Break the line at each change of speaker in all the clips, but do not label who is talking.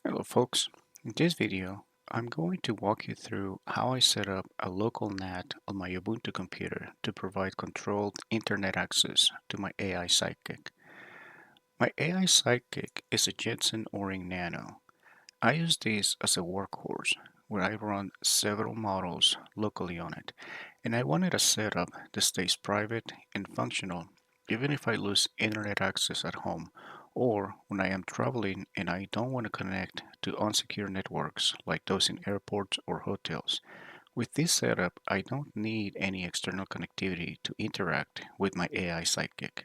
Hello folks, in this video I'm going to walk you through how I set up a local NAT on my Ubuntu computer to provide controlled internet access to my AI Sidekick. My AI Sidekick is a Jetson Orin Nano. I use this as a workhorse where I run several models locally on it, and I wanted a setup that stays private and functional even if I lose internet access at home or when I am traveling and I don't want to connect to unsecure networks like those in airports or hotels. With this setup, I don't need any external connectivity to interact with my AI Sidekick.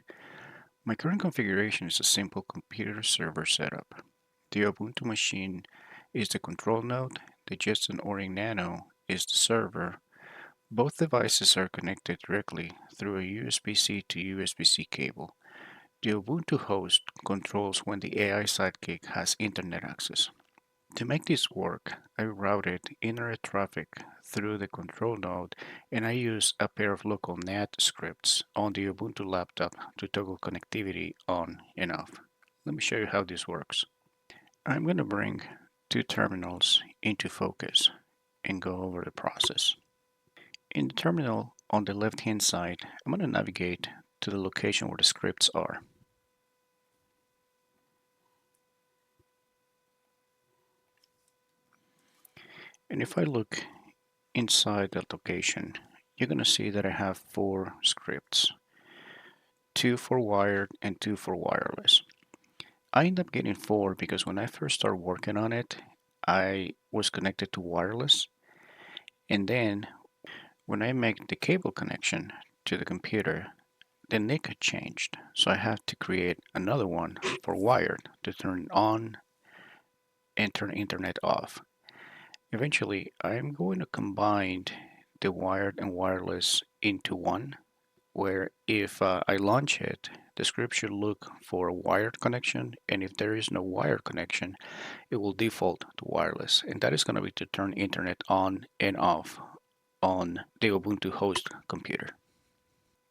My current configuration is a simple computer server setup. The Ubuntu machine is the control node, the Jetson Orin Nano is the server. Both devices are connected directly through a USB-C to USB-C cable. The Ubuntu host controls when the AI Sidekick has internet access. To make this work, I routed internet traffic through the control node and I use a pair of local NAT scripts on the Ubuntu laptop to toggle connectivity on and off. Let me show you how this works. I'm going to bring two terminals into focus and go over the process. In the terminal on the left hand side, I'm going to navigate to the location where the scripts are. And if I look inside that location, you're going to see that I have four scripts, two for wired and two for wireless. I end up getting four because when I first started working on it, I was connected to wireless. And then when I make the cable connection to the computer, the NIC had changed. So I have to create another one for wired to turn it on and turn internet off. Eventually, I'm going to combine the wired and wireless into one, where if I launch it, the script should look for a wired connection, and if there is no wired connection, it will default to wireless, and that is going to be to turn internet on and off on the Ubuntu host computer.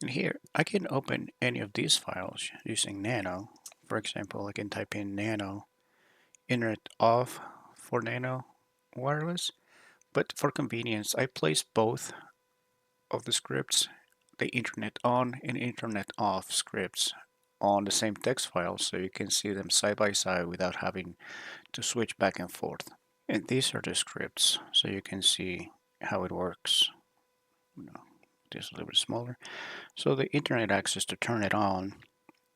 And here, I can open any of these files using Nano. For example, I can type in Nano internet off for Nano wireless, but for convenience, I place both of the scripts, the internet on and internet off scripts, on the same text file so you can see them side by side without having to switch back and forth. And these are the scripts so you can see how it works. Just a little bit smaller. So the internet access to turn it on,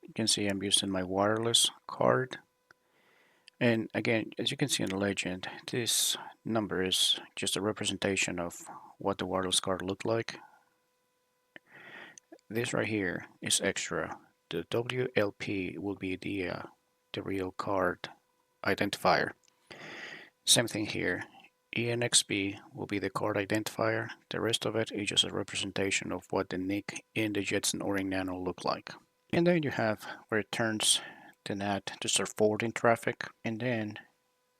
you can see I'm using my wireless card. And again, as you can see in the legend, this number is just a representation of what the wireless card looked like. This right here is extra. The WLP will be the real card identifier. Same thing here. ENXB will be the card identifier. The rest of it is just a representation of what the NIC in the Jetson Orin Nano look like. And then you have where it turns the NAT to start forwarding traffic. And then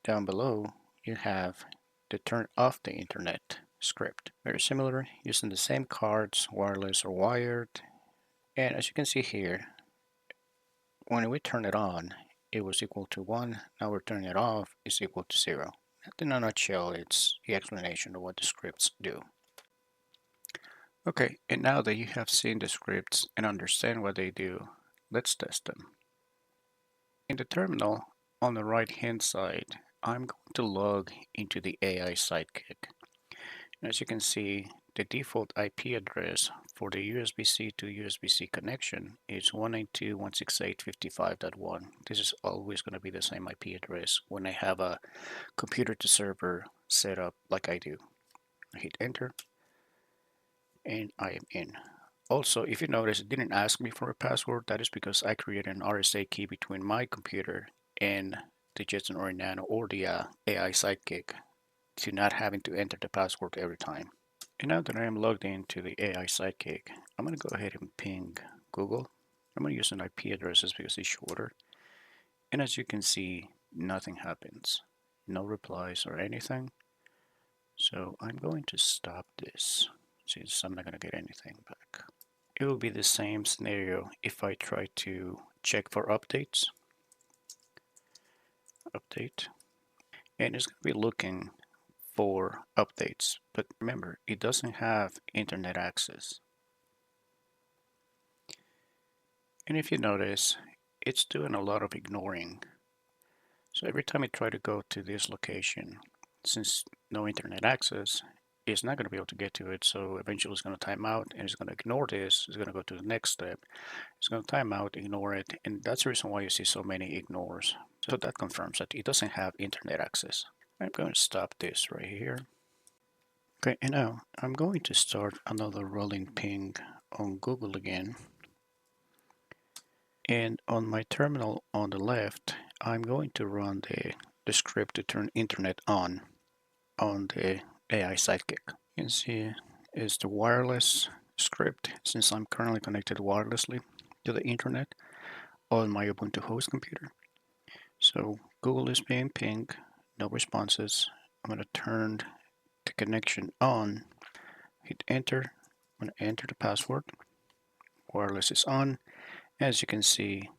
down below you have the turn off the internet script. Very similar, using the same cards, wireless or wired. And as you can see here, when we turn it on, it was equal to 1. Now we're turning it off, is equal to 0. In a nutshell, it's the explanation of what the scripts do. Okay, and now that you have seen the scripts and understand what they do, let's test them. In the terminal on the right hand side, I'm going to log into the AI Sidekick. As you can see, the default IP address for the USB-C to USB-C connection is 192.168.55.1. This is always going to be the same IP address when I have a computer to server set up like I do. I hit enter and I am in. Also, if you notice, it didn't ask me for a password. That is because I created an RSA key between my computer and the Jetson Orin Nano or the AI Sidekick to not having to enter the password every time. And now that I am logged into the AI Sidekick, I'm going to go ahead and ping Google. I'm going to use an IP addresses because it's shorter. And as you can see, nothing happens. No replies or anything. So I'm going to stop this since I'm not going to get anything back. It will be the same scenario if I try to check for updates. Update. and it's going to be looking for updates. But remember, it doesn't have internet access. And if you notice, it's doing a lot of ignoring. So every time I try to go to this location, since no internet access, it's not going to be able to get to it. So eventually it's going to time out and it's going to ignore this. It's going to go to the next step. It's going to time out, ignore it. And that's the reason why you see so many ignores. So that confirms that it doesn't have internet access. I'm going to stop this right here. Okay, and now I'm going to start another rolling ping on Google again. And on my terminal on the left, I'm going to run the script to turn internet on the AI Sidekick. You can see is the wireless script, since I'm currently connected wirelessly to the internet on my Ubuntu host computer. So Google is being pinged, no responses. I'm going to turn the connection on, hit enter. I'm going to enter the password. Wireless is on. As you can see,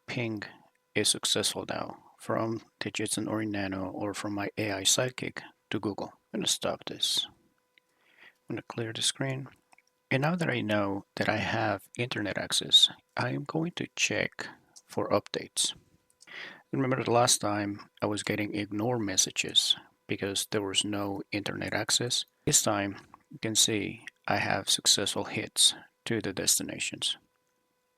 ping is successful now from the Jetson Orin Nano or from my AI Sidekick to Google. I'm going to stop this. I'm going to clear the screen. And now that I know that I have internet access, I am going to check for updates. Remember the last time I was getting ignore messages because there was no internet access. This time you can see I have successful hits to the destinations.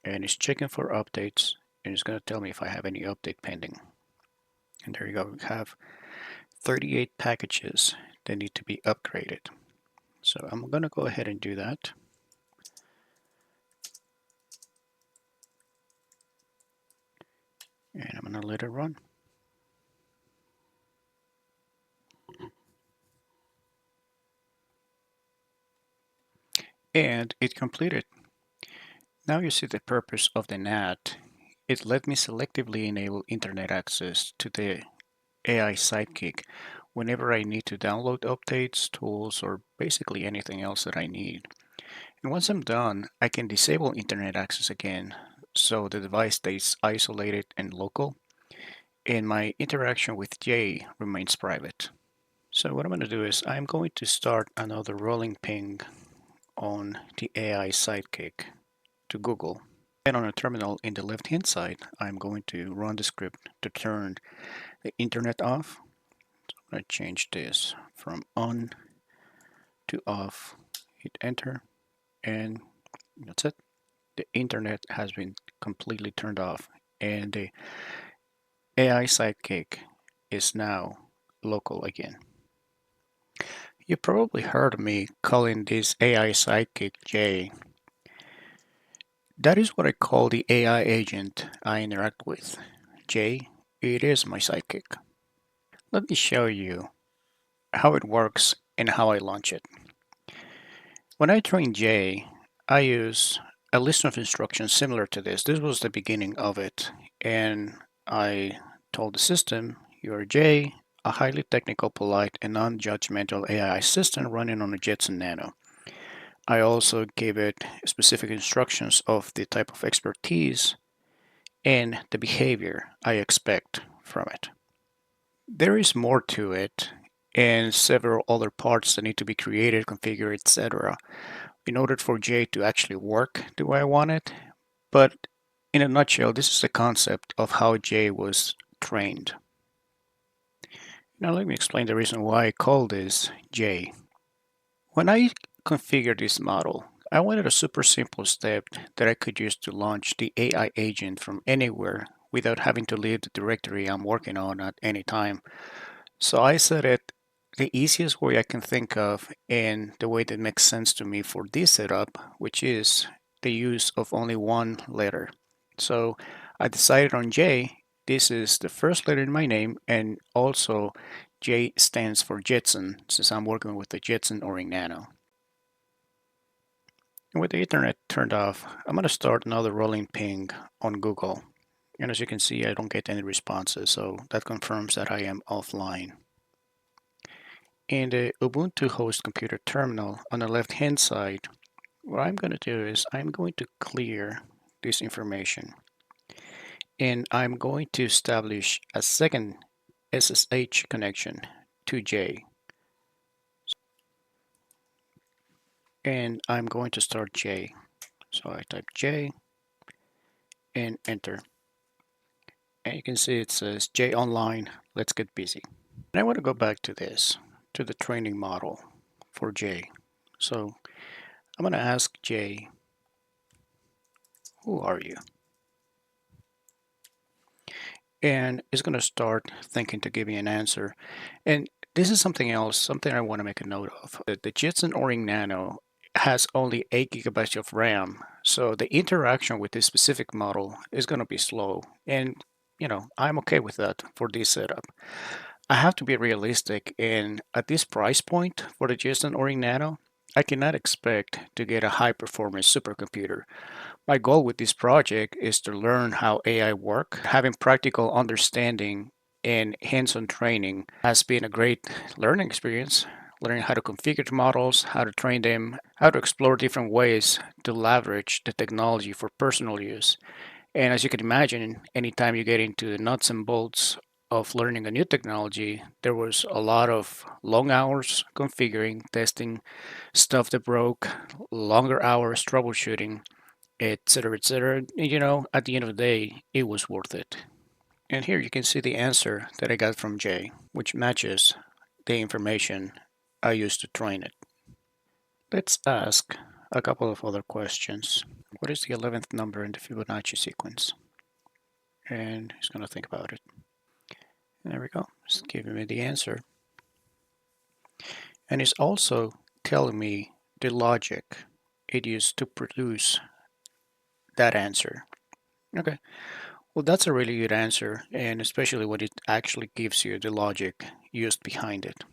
And it's checking for updates and it's going to tell me if I have any update pending. And there you go, we have 38 packages that need to be upgraded. So I'm going to go ahead and do that. And I'm going to let it run. And it completed. Now you see the purpose of the NAT. It let me selectively enable internet access to the AI Sidekick whenever I need to download updates, tools, or basically anything else that I need. And once I'm done, I can disable internet access again so the device stays isolated and local, and my interaction with Jay remains private. So what I'm going to do is I'm going to start another rolling ping on the AI Sidekick to Google. And on a terminal in the left hand side, I'm going to run the script to turn the internet off. So I'm going to change this from on to off, hit enter, and that's it. The internet has been completely turned off, and the AI Sidekick is now local again. You probably heard me calling this AI Sidekick J. That is what I call the AI agent I interact with. J, it is my sidekick. Let me show you how it works and how I launch it. When I train J, I use a list of instructions similar to this. This was the beginning of it, and I told the system, you're J, a highly technical, polite, and non-judgmental AI assistant running on a Jetson Nano. I also gave it specific instructions of the type of expertise and the behavior I expect from it. There is more to it and several other parts that need to be created, configured, etc. in order for J to actually work the way I want it. But in a nutshell, this is the concept of how J was trained. Now let me explain the reason why I call this J. When I configured this model, I wanted a super simple step that I could use to launch the AI agent from anywhere without having to leave the directory I'm working on at any time. So I set it the easiest way I can think of and the way that makes sense to me for this setup, which is the use of only one letter. So I decided on J. This is the first letter in my name, and also J stands for Jetson, since I'm working with the Jetson Orin Nano. And with the internet turned off, I'm going to start another rolling ping on Google. And as you can see, I don't get any responses, so that confirms that I am offline. In the Ubuntu host computer terminal on the left hand side, what I'm going to do is I'm going to clear this information, and I'm going to establish a second SSH connection to J. And I'm going to start J. So I type J and enter. And you can see it says J online, let's get busy. And I want to go back to this, to the training model for J. So I'm going to ask J, who are you? And it's going to start thinking to give me an answer. And this is something else, something I want to make a note of. The Jetson Orin Nano has only 8 gigabytes of RAM, so the interaction with this specific model is going to be slow. And I'm okay with that for this setup. I have to be realistic, and at this price point for the Jetson Orin Nano, I cannot expect to get a high performance supercomputer. My goal with this project is to learn how AI work. Having practical understanding and hands-on training has been a great learning experience. Learning how to configure the models, how to train them, how to explore different ways to leverage the technology for personal use. And as you can imagine, anytime you get into the nuts and bolts of learning a new technology, there was a lot of long hours configuring, testing, stuff that broke, longer hours troubleshooting, etc., etc. At the end of the day, it was worth it. And here you can see the answer that I got from Jay, which matches the information I used to train it. Let's ask a couple of other questions. What is the 11th number in the Fibonacci sequence? And he's going to think about it. And there we go. It's giving me the answer. And it's also telling me the logic it used to produce that answer. Okay. Well, that's a really good answer, and especially when it actually gives you the logic used behind it.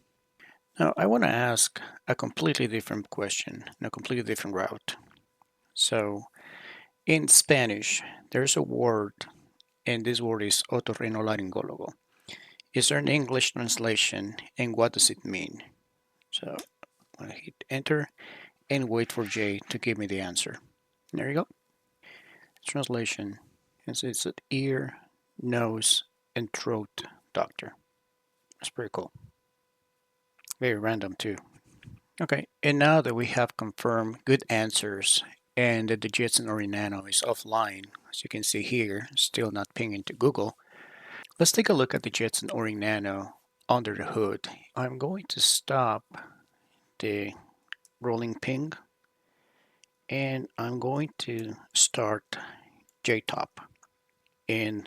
Now, I want to ask a completely different question, a completely different route. So, in Spanish, there's a word, and this word is otorrinolaringólogo. Is there an English translation, and what does it mean? So, I'm going to hit enter and wait for Jay to give me the answer. There you go. Translation. And so it's an ear, nose, and throat doctor. That's pretty cool. Very random too. Okay, and now that we have confirmed good answers and that the Jetson Orin Nano is offline, as you can see here, still not pinging to Google, let's take a look at the Jetson Orin Nano under the hood. I'm going to stop the rolling ping and I'm going to start JTOP in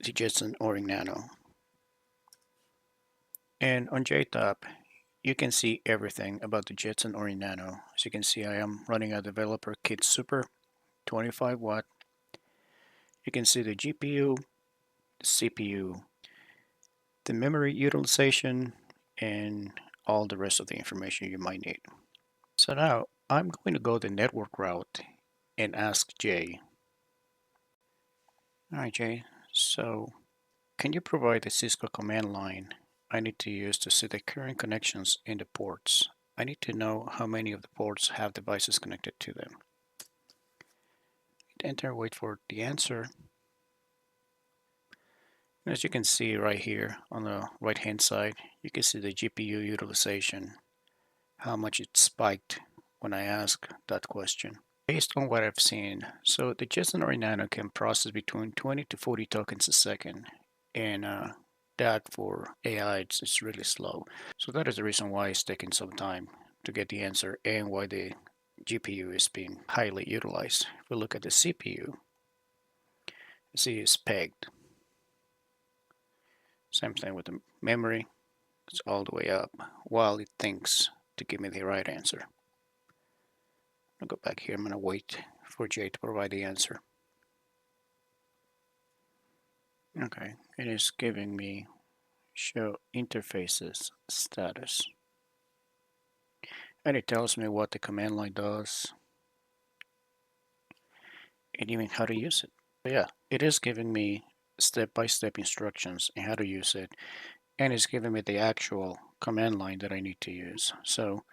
the Jetson Orin Nano. And on JTOP, you can see everything about the Jetson Orin Nano. As you can see, I am running a developer kit super 25 watt. You can see the GPU, the CPU, the memory utilization, and all the rest of the information you might need. So now I'm going to go the network route and ask Jay. All right, Jay, so can you provide the Cisco command line I need to use to see the current connections in the ports? I need to know how many of the ports have devices connected to them. Hit enter, wait for the answer. And as you can see right here on the right hand side, you can see the GPU utilization, how much it spiked when I asked that question. Based on what I've seen, so the Jetson Orin Nano can process between 20 to 40 tokens a second, and that for AI it's really slow. So that is the reason why it's taking some time to get the answer and why the GPU is being highly utilized. If we look at the CPU, you see it's pegged. Same thing with the memory, it's all the way up while it thinks to give me the right answer. I'll go back here, I'm gonna wait for Jay to provide the answer. Okay, it is giving me show interfaces status. And it tells me what the command line does and even how to use it. But yeah, it is giving me step-by-step instructions on how to use it, and it's giving me the actual command line that I need to use. So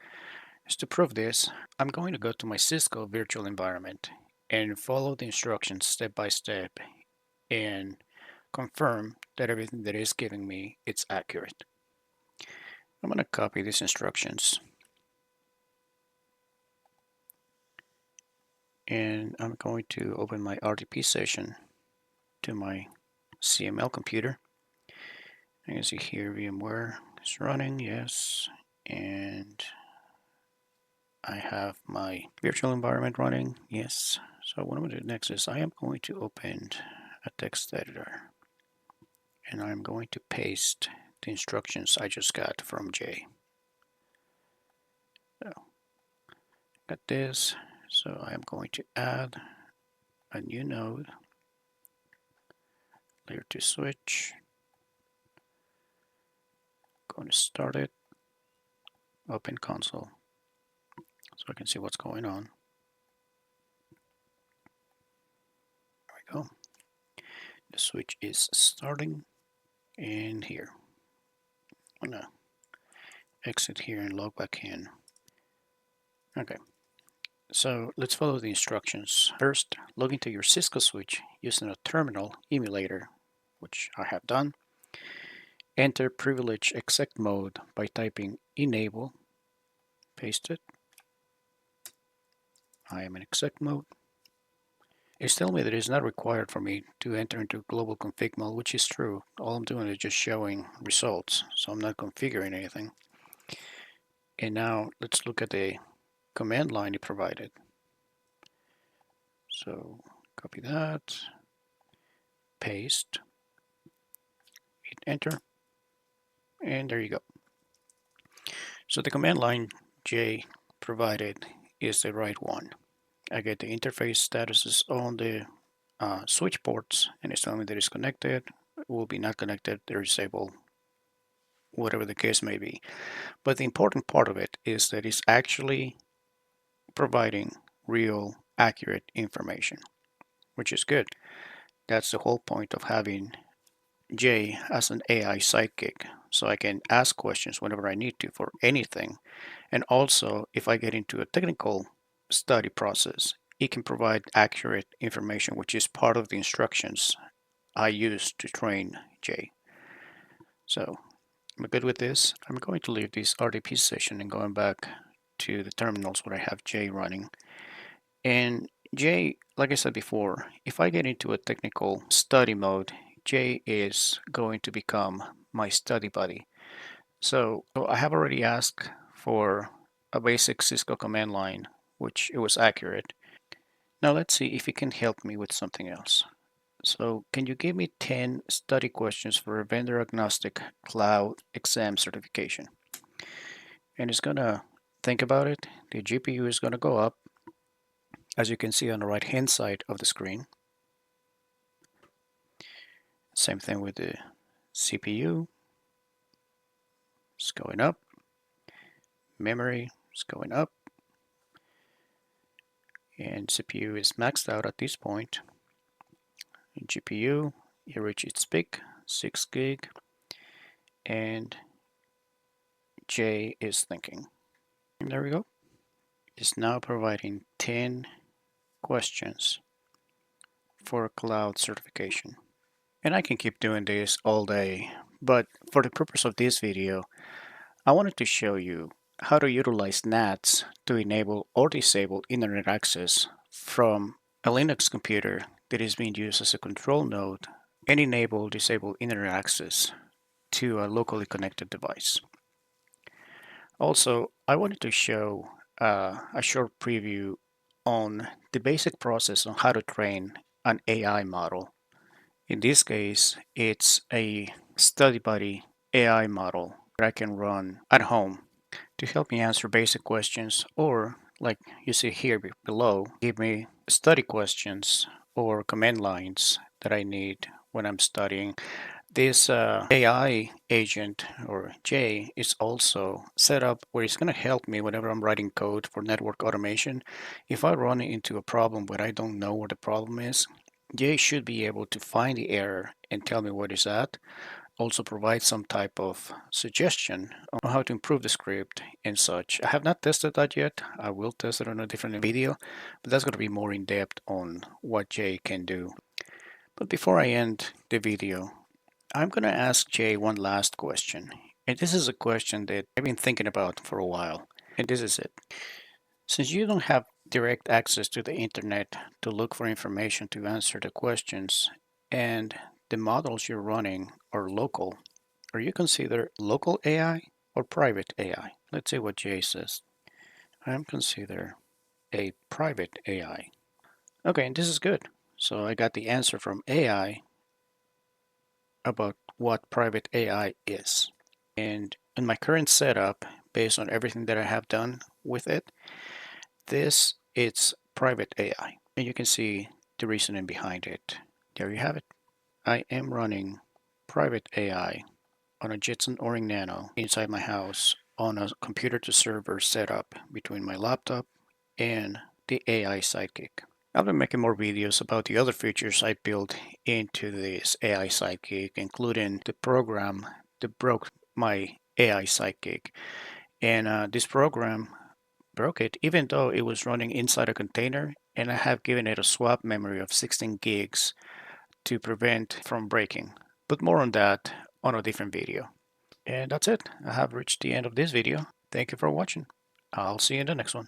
to prove this, I'm going to go to my Cisco virtual environment and follow the instructions step by step and confirm that everything that is giving me it's accurate. I'm going to copy these instructions and I'm going to open my RDP session to my CML computer. You can see here VMware is running, yes, and I have my virtual environment running, yes. So what I'm going to do next is I am going to open a text editor and I'm going to paste the instructions I just got from Jay. So got this, so I am going to add a new node, layer 2 switch, going to start it, open console, so I can see what's going on. There we go. The switch is starting, and here. I'm gonna exit here and log back in. Okay, so let's follow the instructions. First, log into your Cisco switch using a terminal emulator, which I have done. Enter privilege exec mode by typing enable, paste it. I am in exec mode. It's telling me that it's not required for me to enter into global config mode, which is true. All I'm doing is just showing results, so I'm not configuring anything. And now let's look at the command line it provided. So copy that, paste, hit enter, and there you go. So the command line J provided is the right one. I get the interface statuses on the switch ports, and it's telling me that it's connected, will be not connected, they're disabled, whatever the case may be. But the important part of it is that it's actually providing real, accurate information, which is good. That's the whole point of having Jay as an AI sidekick, so I can ask questions whenever I need to for anything. And also, if I get into a technical study process, it can provide accurate information, which is part of the instructions I use to train Jay. So I'm good with this. I'm going to leave this RDP session and going back to the terminals where I have Jay running. And Jay, like I said before, if I get into a technical study mode, Jay is going to become my study buddy. So I have already asked for a basic Cisco command line, which it was accurate. Now let's see if it can help me with something else. So can you give me 10 study questions for a vendor agnostic cloud exam certification? And it's gonna think about it. The GPU is gonna go up, as you can see on the right hand side of the screen. Same thing with the CPU. It's going up. Memory is going up. And CPU is maxed out at this point. And GPU, it reached its peak, 6 gig. And J is thinking. And there we go. It's now providing 10 questions for cloud certification. And I can keep doing this all day, but for the purpose of this video, I wanted to show you how to utilize NATs to enable or disable internet access from a Linux computer that is being used as a control node and enable disable internet access to a locally connected device. Also, I wanted to show a short preview on the basic process on how to train an AI model. In this case, it's a study buddy AI model that I can run at home to help me answer basic questions, or like you see here below, give me study questions or command lines that I need when I'm studying. This AI agent or J is also set up where it's going to help me whenever I'm writing code for network automation. If I run into a problem where I don't know where the problem is, J should be able to find the error and tell me what is that. Also provide some type of suggestion on how to improve the script and such. I have not tested that yet. I will test it on a different video, but that's going to be more in depth on what J can do. But before I end the video, I'm going to ask Jay one last question. And this is a question that I've been thinking about for a while. And this is it. Since you don't have direct access to the internet to look for information to answer the questions, and the models you're running are local, are you consider local AI or private AI? Let's see what Jay says. I'm consider a private AI. Okay, and this is good. So I got the answer from AI about what private AI is. And in my current setup, based on everything that I have done with it, this it's private AI. And you can see the reasoning behind it. There you have it. I am running private AI on a Jetson Orin Nano inside my house on a computer to server setup between my laptop and the AI Sidekick. I'll be making more videos about the other features I built into this AI Sidekick, including the program that broke my AI Sidekick. And this program broke it even though it was running inside a container, and I have given it a swap memory of 16 gigs to prevent from breaking. But more on that on a different video. And that's it. I have reached the end of this video. Thank you for watching. I'll see you in the next one.